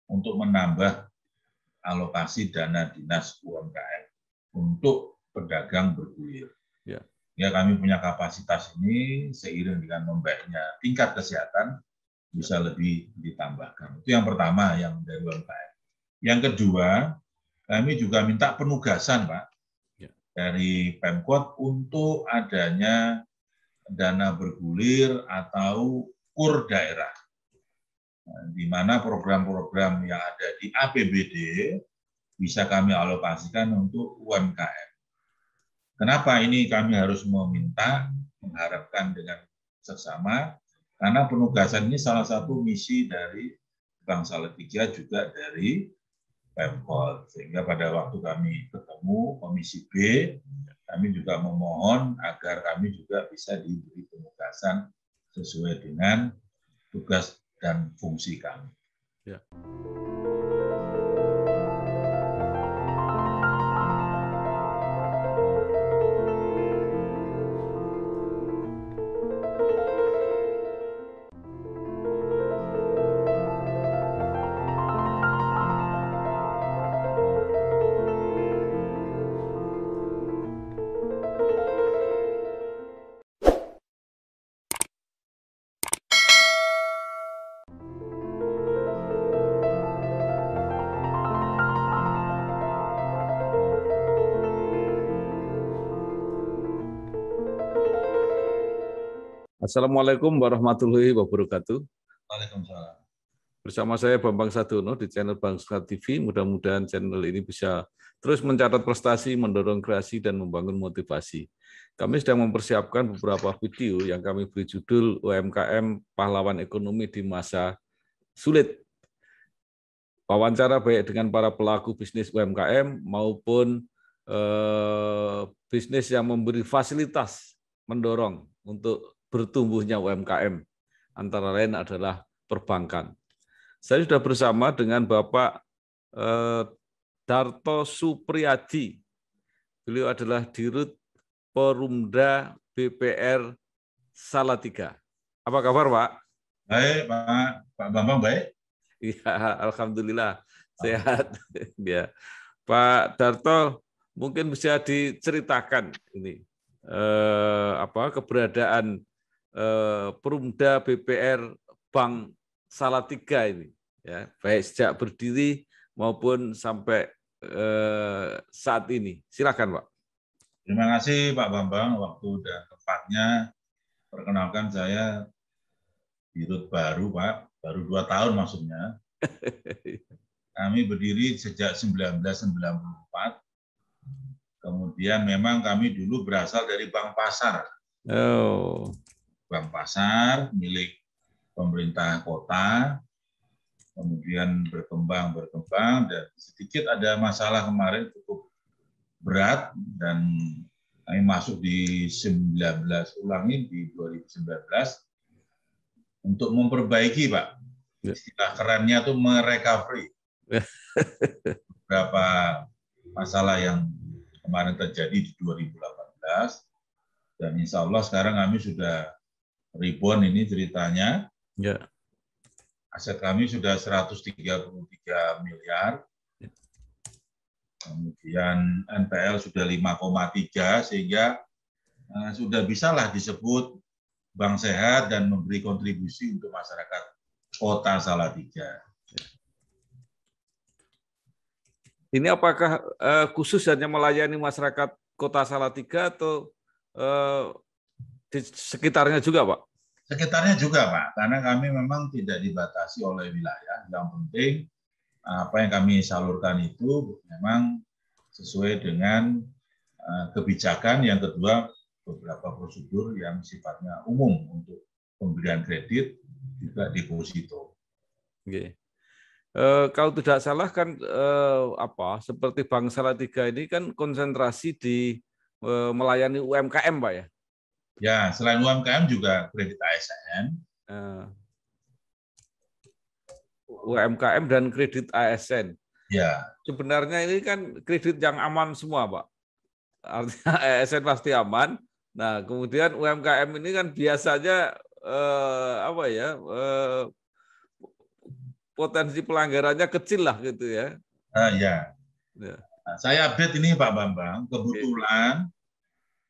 untuk menambah alokasi dana dinas UMKM untuk pedagang bergulir. Ya, kami punya kapasitas ini seiring dengan membaiknya tingkat kesehatan bisa lebih ditambahkan. Itu yang pertama yang dari UMKM. Yang kedua, kami juga minta penugasan, Pak, dari Pemkot untuk adanya dana bergulir atau KUR daerah, di mana program-program yang ada di APBD bisa kami alokasikan untuk UMKM. Kenapa ini kami harus meminta, mengharapkan dengan seksama, karena penugasan ini salah satu misi dari Bank Salatiga juga dari Pemkot. Sehingga pada waktu kami ketemu Komisi B, kami juga memohon agar kami juga bisa diberi penugasan sesuai dengan tugas dan fungsi kami. Ya. Assalamualaikum warahmatullahi wabarakatuh. Waalaikumsalam. Bersama saya Bambang Sadono di channel Bangsa TV. Mudah-mudahan channel ini bisa terus mencatat prestasi, mendorong kreasi, dan membangun motivasi. Kami sedang mempersiapkan beberapa video yang kami beri judul UMKM Pahlawan Ekonomi di Masa Sulit. Wawancara baik dengan para pelaku bisnis UMKM maupun bisnis yang memberi fasilitas mendorong untuk bertumbuhnya UMKM, antara lain adalah perbankan. Saya sudah bersama dengan Bapak Darto Supriyadi. Beliau adalah Dirut Perumda BPR Salatiga. Apa kabar, Pak? Baik, Pak Bambang, baik? Ya, alhamdulillah sehat. Ya, Pak Darto, mungkin bisa diceritakan ini keberadaan Perumda BPR Bank Salatiga ini, ya, baik sejak berdiri maupun sampai saat ini. Silakan, Pak. Terima kasih Pak Bambang, waktu dan tempatnya. Perkenalkan saya Dirut baru, Pak, baru 2 tahun maksudnya. Kami berdiri sejak 1994. Kemudian memang kami dulu berasal dari Bank Pasar. Oh. Bank Pasar milik pemerintah kota, kemudian berkembang, dan sedikit ada masalah kemarin cukup berat, dan kami masuk di 2019 untuk memperbaiki, Pak. Istilah kerennya itu merecovery beberapa masalah yang kemarin terjadi di 2018, dan insya Allah sekarang kami sudah rebound ini ceritanya. Ya. Aset kami sudah 133 miliar. Kemudian NPL sudah 5,3, sehingga sudah bisalah disebut bank sehat dan memberi kontribusi untuk masyarakat Kota Salatiga. Ini apakah khusus hanya melayani masyarakat Kota Salatiga atau di sekitarnya juga, Pak? Sekitarnya juga, Pak, karena kami memang tidak dibatasi oleh wilayah. Yang penting apa yang kami salurkan itu memang sesuai dengan kebijakan. Yang kedua, beberapa prosedur yang sifatnya umum untuk pemberian kredit, juga deposito. Okay. Kalau tidak salah kan seperti Bank Salatiga ini kan konsentrasi di melayani UMKM, Pak, ya? Ya, selain UMKM juga kredit ASN. UMKM dan kredit ASN. Ya. Sebenarnya ini kan kredit yang aman semua, Pak. Artinya ASN pasti aman. Nah, kemudian UMKM ini kan biasanya potensi pelanggarannya kecil lah gitu ya. Ya. Nah, saya update ini Pak Bambang, kebetulan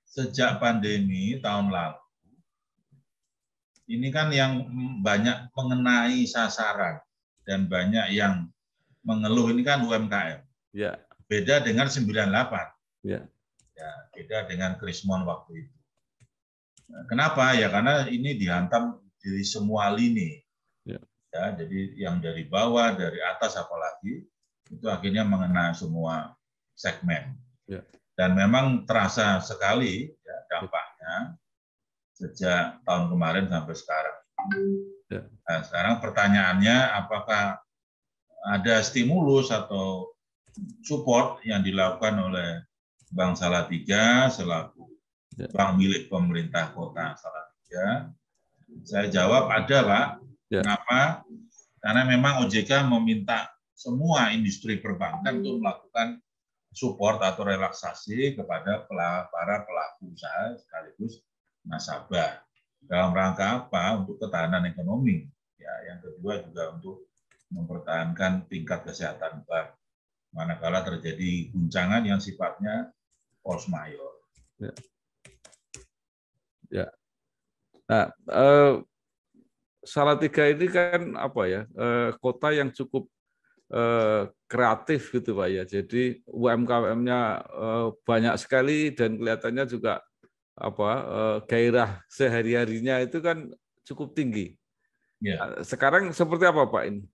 sejak pandemi tahun lalu, ini kan yang banyak mengenai sasaran dan banyak yang mengeluh ini kan UMKM. Ya. Beda dengan 98. Ya. Ya, beda dengan Krismon waktu itu. Nah, kenapa? Ya karena ini dihantam dari semua lini. Ya, jadi yang dari bawah, dari atas apalagi, itu akhirnya mengena semua segmen. Ya. Dan memang terasa sekali ya, dampaknya sejak tahun kemarin sampai sekarang. Ya. Nah, sekarang pertanyaannya, apakah ada stimulus atau support yang dilakukan oleh Bank Salatiga selaku bank milik pemerintah Kota Salatiga? Saya jawab ada, Pak. Ya. Kenapa? Karena memang OJK meminta semua industri perbankan untuk melakukan support atau relaksasi kepada para pelaku usaha sekaligus nasabah. Dalam rangka apa? Untuk ketahanan ekonomi. Ya, yang kedua juga untuk mempertahankan tingkat kesehatan bank. Manakala terjadi guncangan yang sifatnya force majeure. Ya. Ya. Nah, Salatiga ini kan apa ya, kota yang cukup kreatif gitu Pak ya. Jadi UMKM-nya banyak sekali dan kelihatannya juga apa gairah sehari-harinya itu kan cukup tinggi. Ya. Sekarang seperti apa Pak ini?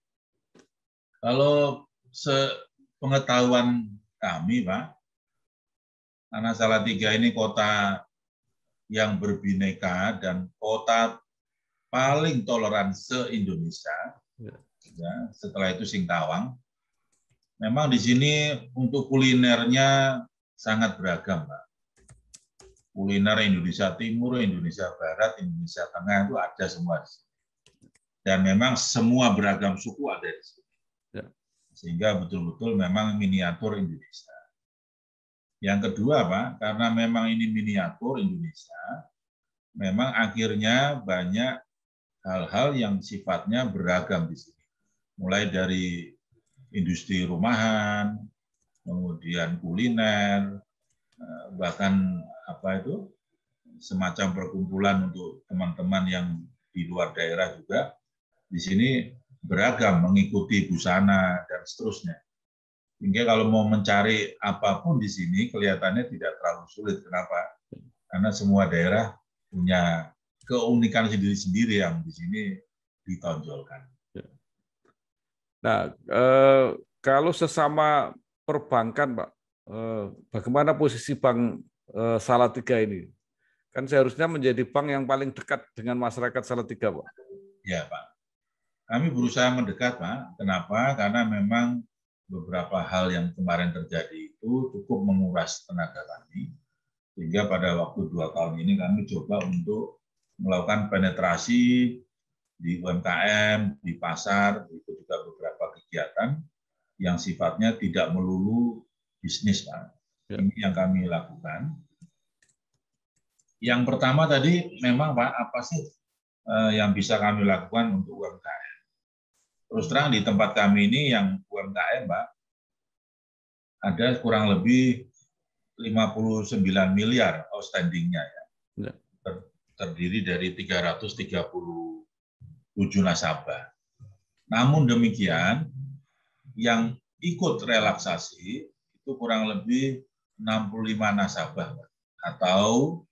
Kalau sepengetahuan kami Pak, karena Salatiga ini kota yang berbineka dan kota paling toleran se-Indonesia. Ya, setelah itu Singkawang. Memang di sini untuk kulinernya sangat beragam, Pak. Kuliner Indonesia Timur, Indonesia Barat, Indonesia Tengah itu ada semua di sini. Dan memang semua beragam suku ada di sini. Ya. Sehingga betul-betul memang miniatur Indonesia. Yang kedua, Pak, karena memang ini miniatur Indonesia, memang akhirnya banyak hal-hal yang sifatnya beragam di sini. Mulai dari industri rumahan, kemudian kuliner, bahkan apa itu semacam perkumpulan untuk teman-teman yang di luar daerah juga di sini beragam, mengikuti busana dan seterusnya. Hingga kalau mau mencari apapun di sini kelihatannya tidak terlalu sulit. Kenapa? Karena semua daerah punya keunikan sendiri-sendiri yang di sini ditonjolkan. Nah, kalau sesama perbankan, Pak, bagaimana posisi Bank Salatiga ini? Kan seharusnya menjadi bank yang paling dekat dengan masyarakat Salatiga, Pak. Ya, Pak. Kami berusaha mendekat, Pak. Kenapa? Karena memang beberapa hal yang kemarin terjadi itu cukup menguras tenaga kami. Sehingga pada waktu 2 tahun ini kami coba untuk melakukan penetrasi di UMKM, di pasar, itu juga beberapa kegiatan yang sifatnya tidak melulu bisnis, Pak. Ya. Ini yang kami lakukan. Yang pertama tadi memang, Pak, apa sih yang bisa kami lakukan untuk UMKM? Terus terang di tempat kami ini yang UMKM, Pak, ada kurang lebih 59 miliar outstanding-nya ya. Ya. Terdiri dari 337 nasabah. Namun demikian, yang ikut relaksasi itu kurang lebih 65 nasabah atau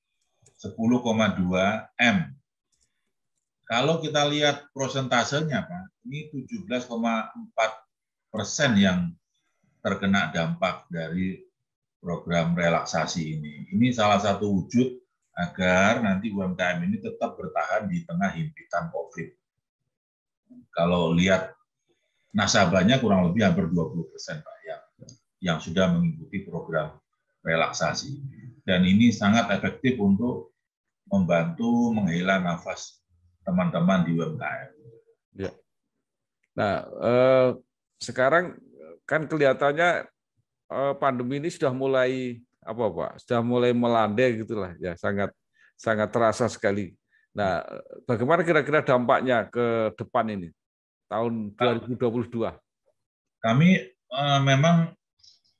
10,2 M. Kalau kita lihat prosentasenya, Pak, ini 17,4% yang terkena dampak dari program relaksasi ini. Ini salah satu wujud agar nanti UMKM ini tetap bertahan di tengah himpitan COVID. Kalau lihat nasabahnya kurang lebih hampir 20%, Pak, yang sudah mengikuti program relaksasi. Dan ini sangat efektif untuk membantu menghela nafas teman-teman di UMKM. Ya. Nah, sekarang kan kelihatannya pandemi ini sudah mulai apa Pak? Sudah mulai melandai gitulah ya, sangat terasa sekali. Nah, bagaimana kira-kira dampaknya ke depan ini tahun 2022? Kami memang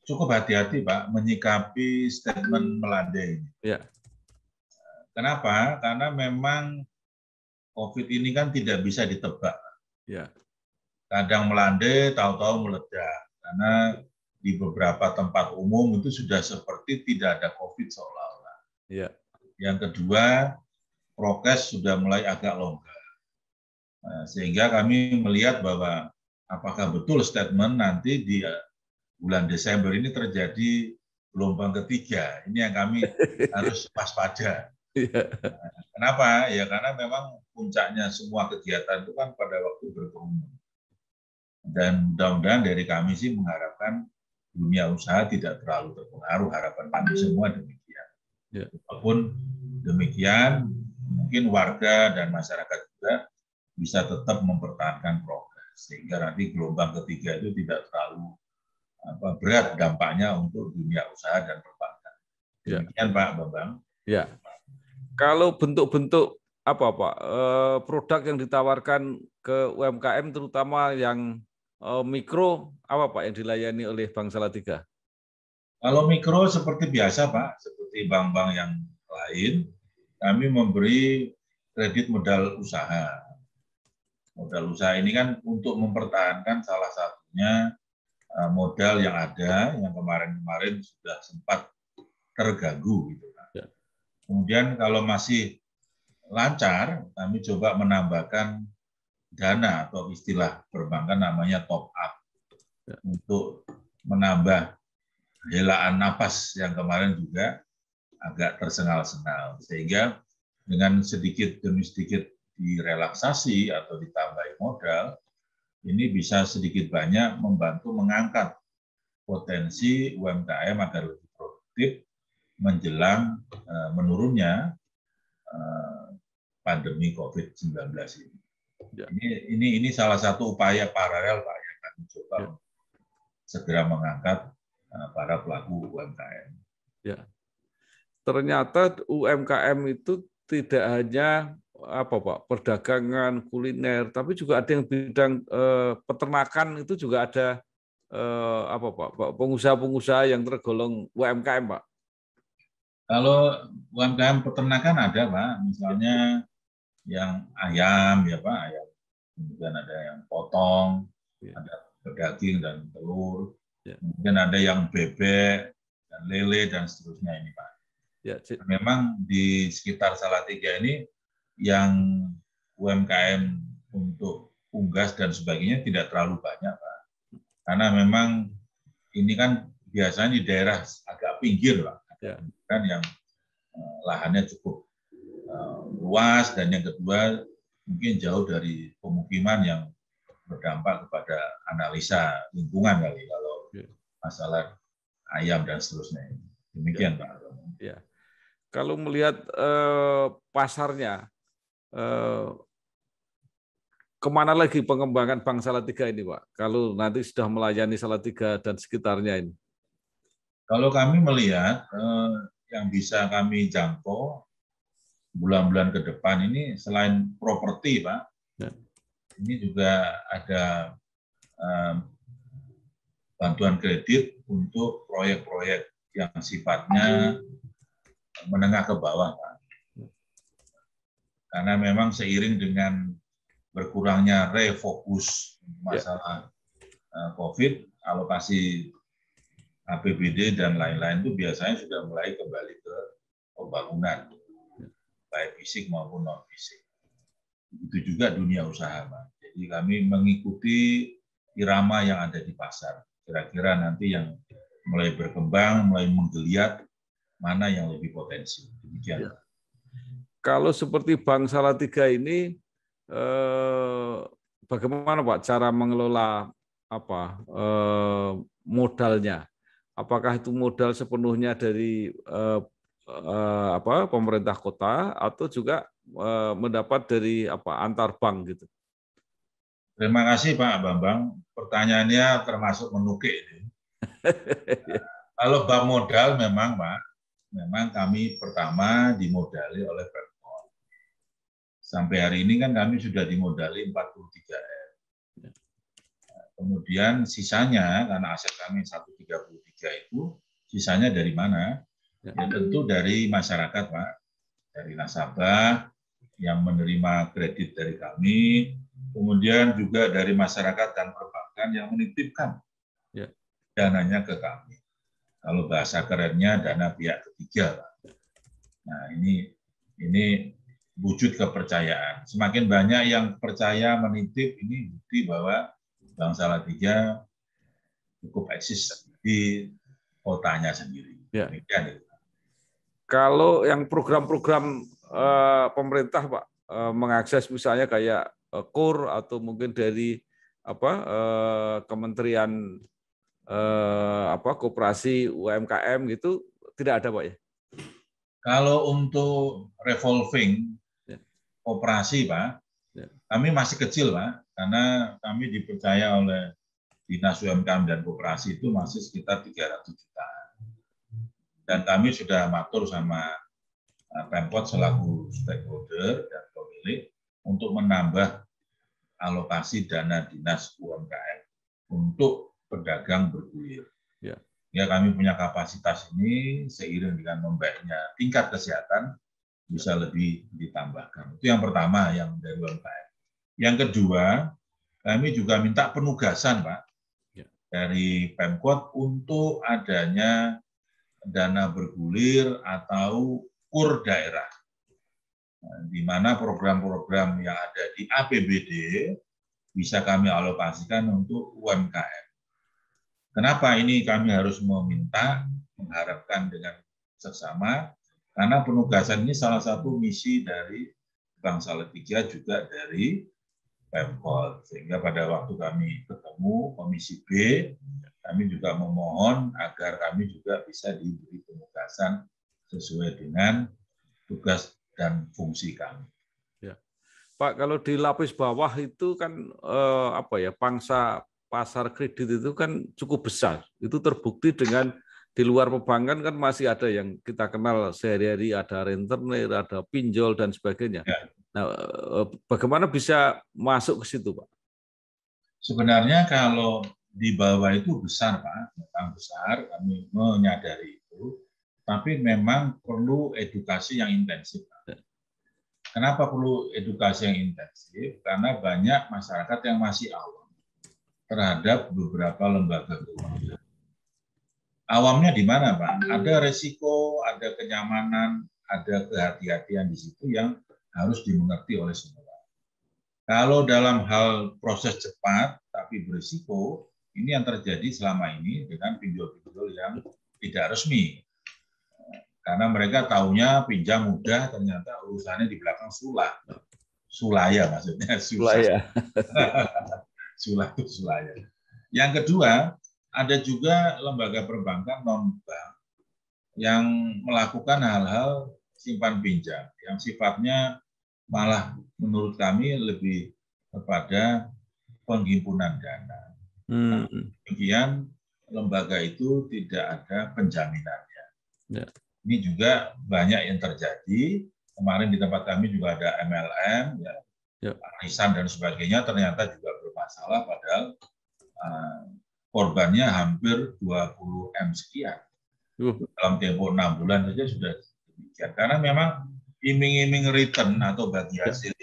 cukup hati-hati, Pak, menyikapi statement melandai ini. Ya. Kenapa? Karena memang COVID ini kan tidak bisa ditebak. Ya. Kadang melandai, tahu-tahu meledak. Karena di beberapa tempat umum itu sudah seperti tidak ada COVID seolah-olah. Ya. Yang kedua, prokes sudah mulai agak longgar. Sehingga kami melihat bahwa apakah betul statement nanti di bulan Desember ini terjadi gelombang ketiga. Ini yang kami harus waspada. Kenapa? Ya karena memang puncaknya semua kegiatan itu kan pada waktu berkerumun. Dan mudah-mudahan dari kami sih mengharapkan dunia usaha tidak terlalu terpengaruh, harapan kami semua demikian. Walaupun demikian, mungkin warga dan masyarakat juga bisa tetap mempertahankan prokes, sehingga nanti gelombang ketiga itu tidak terlalu berat dampaknya untuk dunia usaha dan perbankan. Demikian Pak Bambang. Ya. Kalau bentuk-bentuk apa Pak produk yang ditawarkan ke UMKM terutama yang mikro apa Pak yang dilayani oleh Bank Salatiga? Kalau mikro seperti biasa Pak, seperti bank-bank yang lain, kami memberi kredit modal usaha. Modal usaha ini kan untuk mempertahankan salah satunya modal yang ada, yang kemarin-kemarin sudah sempat terganggu gitu. Ya. Kemudian kalau masih lancar, kami coba menambahkan dana atau istilah perbankan namanya top up ya, untuk menambah helaan napas yang kemarin juga agak tersengal-sengal, sehingga dengan sedikit demi sedikit direlaksasi atau ditambahi modal, ini bisa sedikit banyak membantu mengangkat potensi UMKM agar lebih produktif menjelang menurunnya pandemi COVID-19 ini. Ya. Ini salah satu upaya paralel Pak yang kami coba ya, segera mengangkat para pelaku UMKM. Ya. Ternyata UMKM itu tidak hanya apa Pak, perdagangan, kuliner, tapi juga ada yang bidang peternakan, itu juga ada apa Pak, pengusaha-pengusaha yang tergolong UMKM Pak. Kalau UMKM peternakan ada Pak, misalnya yang ayam ya Pak, ayam. Kemudian ada yang potong, ya, ada pedaging dan telur, ya, kemudian ada yang bebek dan lele dan seterusnya ini Pak. Ya, memang di sekitar Salatiga ini yang UMKM untuk unggas dan sebagainya tidak terlalu banyak Pak. Karena memang ini kan biasanya di daerah agak pinggir Pak. Ya. Kan yang lahannya cukup luas, dan yang kedua mungkin jauh dari pemukiman yang berdampak kepada analisa lingkungan kali kalau masalah ayam dan seterusnya. Demikian Pak. Ya. Kalau melihat pasarnya, kemana lagi pengembangan Bank Salatiga ini Pak? Kalau nanti sudah melayani Salatiga dan sekitarnya ini. Kalau kami melihat yang bisa kami jangkau bulan-bulan ke depan ini selain properti Pak, ya, ini juga ada bantuan kredit untuk proyek-proyek yang sifatnya menengah ke bawah Pak. Karena memang seiring dengan berkurangnya refokus masalah COVID, alokasi APBD dan lain-lain itu biasanya sudah mulai kembali ke pembangunan, baik fisik maupun non fisik. Begitu juga dunia usaha, Pak. Jadi kami mengikuti irama yang ada di pasar. Kira-kira nanti yang mulai berkembang, mulai menggeliat, mana yang lebih potensi. Demikian. Ya. Kalau seperti Bank Salatiga ini, bagaimana Pak cara mengelola modalnya? Apakah itu modal sepenuhnya dari pemerintah kota atau juga mendapat dari antar bank gitu? Terima kasih Pak Bambang. Pertanyaannya termasuk menukik ini. Kalau bank modal memang Pak, memang kami pertama dimodali oleh Pemkot. Sampai hari ini kan kami sudah dimodali 43M. Kemudian sisanya, karena aset kami 133 itu, sisanya dari mana? Ya tentu dari masyarakat, Pak. Dari nasabah yang menerima kredit dari kami, kemudian juga dari masyarakat dan perbankan yang menitipkan dananya ke kami. Kalau bahasa kerennya dana pihak ketiga, Pak. Nah, ini wujud kepercayaan. Semakin banyak yang percaya menitip, ini bukti bahwa Bank Salatiga cukup eksis di kotanya sendiri. Ya. Kalau yang program-program pemerintah, Pak, mengakses misalnya kayak KUR atau mungkin dari Kementerian Koperasi UMKM gitu, tidak ada, Pak ya? Kalau untuk revolving operasi, Pak, kami masih kecil, Pak, karena kami dipercaya oleh Dinas UMKM dan Koperasi itu masih sekitar 300 juta. Dan kami sudah matur sama Pemkot selaku stakeholder dan pemilik untuk menambah alokasi dana Dinas UMKM untuk pedagang bergulir. Ya, kami punya kapasitas ini seiring dengan membaiknya tingkat kesehatan bisa lebih ditambahkan. Itu yang pertama yang dari UMKM. Yang kedua, kami juga minta penugasan, Pak, dari Pemkot untuk adanya dana bergulir atau KUR daerah, di mana program-program yang ada di APBD bisa kami alokasikan untuk UMKM. Kenapa ini kami harus meminta, mengharapkan dengan seksama, karena penugasan ini salah satu misi dari Bank Salatiga juga dari Pemkot. Sehingga pada waktu kami ketemu Komisi B, kami juga memohon agar kami juga bisa diberi penugasan sesuai dengan tugas dan fungsi kami. Ya. Pak, kalau di lapis bawah itu kan pangsa pasar kredit itu kan cukup besar. Itu terbukti dengan di luar perbankan kan masih ada yang kita kenal sehari-hari, ada rentenir, ada pinjol dan sebagainya. Ya. Nah, bagaimana bisa masuk ke situ, Pak? Sebenarnya kalau di bawah itu besar, Pak, memang besar, kami menyadari itu, tapi memang perlu edukasi yang intensif, Pak. Kenapa perlu edukasi yang intensif? Karena banyak masyarakat yang masih awam terhadap beberapa lembaga keuangan. Awamnya di mana, Pak? Ada resiko, ada kenyamanan, ada kehati-hatian di situ yang harus dimengerti oleh semua. Kalau dalam hal proses cepat tapi berisiko, ini yang terjadi selama ini dengan pinjol-pinjol yang tidak resmi. Karena mereka taunya pinjam mudah, ternyata urusannya di belakang sulah. Sulaya maksudnya, susah. Sulah itu sulaya. Yang kedua, ada juga lembaga perbankan non-bank yang melakukan hal-hal simpan pinjam yang sifatnya malah menurut kami lebih kepada penghimpunan dana. Kemudian lembaga itu tidak ada penjaminannya. Ya. Ini juga banyak yang terjadi. Kemarin di tempat kami juga ada MLM, arisan dan sebagainya, ternyata juga bermasalah, padahal korbannya hampir 20 M sekian. Dalam tempo 6 bulan saja sudah demikian. Karena memang iming-iming return atau bagi hasil,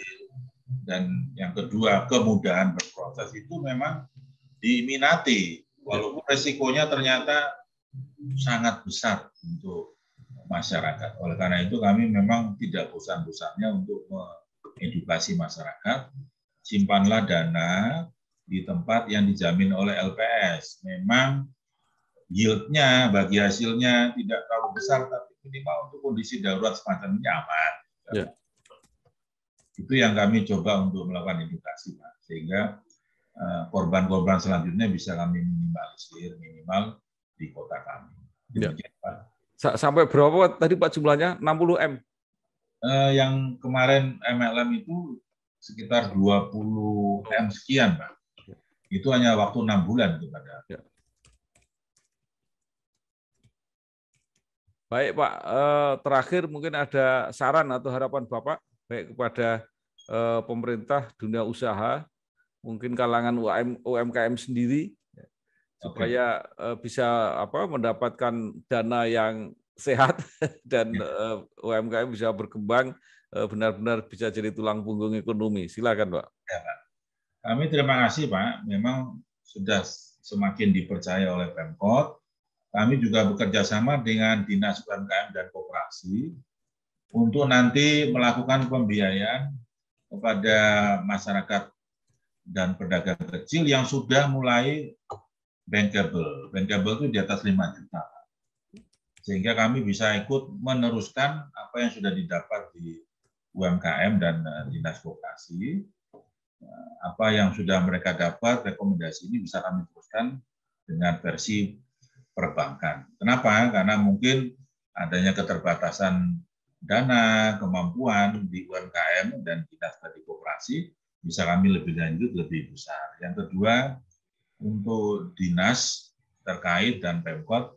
dan yang kedua kemudahan berproses itu memang diminati, walaupun resikonya ternyata sangat besar untuk masyarakat. Oleh karena itu kami memang tidak bosan-bosannya untuk edukasi masyarakat, simpanlah dana di tempat yang dijamin oleh LPS. Memang yield-nya, bagi hasilnya tidak terlalu besar, tapi minimal untuk kondisi darurat semacam ini aman. Ya. Itu yang kami coba untuk melakukan edukasi, Pak. Sehingga korban-korban selanjutnya bisa kami minimalisir, minimal di kota kami. Demikian, ya. Pak. Sampai berapa tadi Pak jumlahnya? 60 M? Yang kemarin MLM itu sekitar 20 M sekian, Pak. Itu hanya waktu 6 bulan kepada. Ya. Baik Pak, terakhir mungkin ada saran atau harapan Bapak baik kepada pemerintah, dunia usaha, mungkin kalangan UMKM sendiri, supaya bisa mendapatkan dana yang sehat dan UMKM bisa berkembang, benar-benar bisa jadi tulang punggung ekonomi. Silakan, Pak. Ya, Pak. Kami terima kasih, Pak. Memang sudah semakin dipercaya oleh Pemkot. Kami juga bekerja sama dengan Dinas UMKM dan Koperasi untuk nanti melakukan pembiayaan kepada masyarakat dan pedagang kecil yang sudah mulai bankable. Bankable itu di atas 5 juta. Sehingga kami bisa ikut meneruskan apa yang sudah didapat di UMKM dan Dinas Koperasi. Apa yang sudah mereka dapat, rekomendasi ini bisa kami teruskan dengan versi perbankan. Kenapa? Karena mungkin adanya keterbatasan dana, kemampuan di UMKM dan Dinas tadi Koperasi, bisa kami lebih lanjut, lebih besar. Yang kedua, untuk dinas terkait dan Pemkot,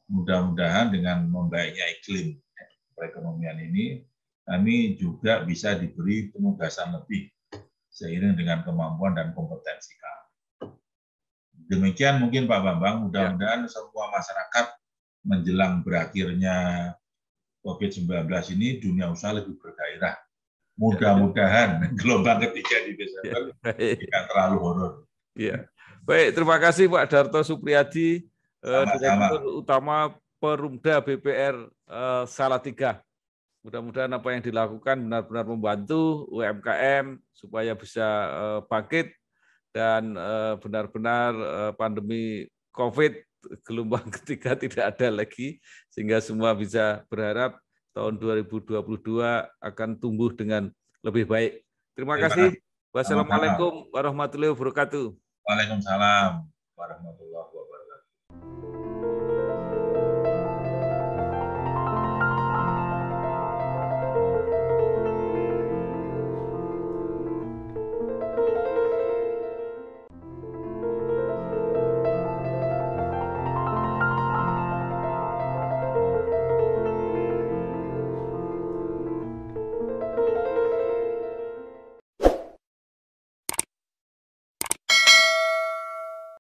mudah-mudahan dengan membaiknya iklim perekonomian ini, kami juga bisa diberi penugasan lebih seiring dengan kemampuan dan kompetensi kami. Demikian mungkin Pak Bambang, mudah-mudahan semua masyarakat menjelang berakhirnya COVID-19 ini dunia usaha lebih bergairah. Mudah-mudahan gelombang ketiga di Desember tidak terlalu horor. Iya. Baik, terima kasih Pak Darto Supriyadi, Direktur Utama Perumda BPR Salatiga. Mudah-mudahan apa yang dilakukan benar-benar membantu UMKM supaya bisa bangkit dan benar-benar pandemi COVID gelombang ketiga tidak ada lagi, sehingga semua bisa berharap tahun 2022 akan tumbuh dengan lebih baik. Terima kasih. Wassalamualaikum warahmatullahi wabarakatuh. Waalaikumsalam warahmatullahi wabarakatuh.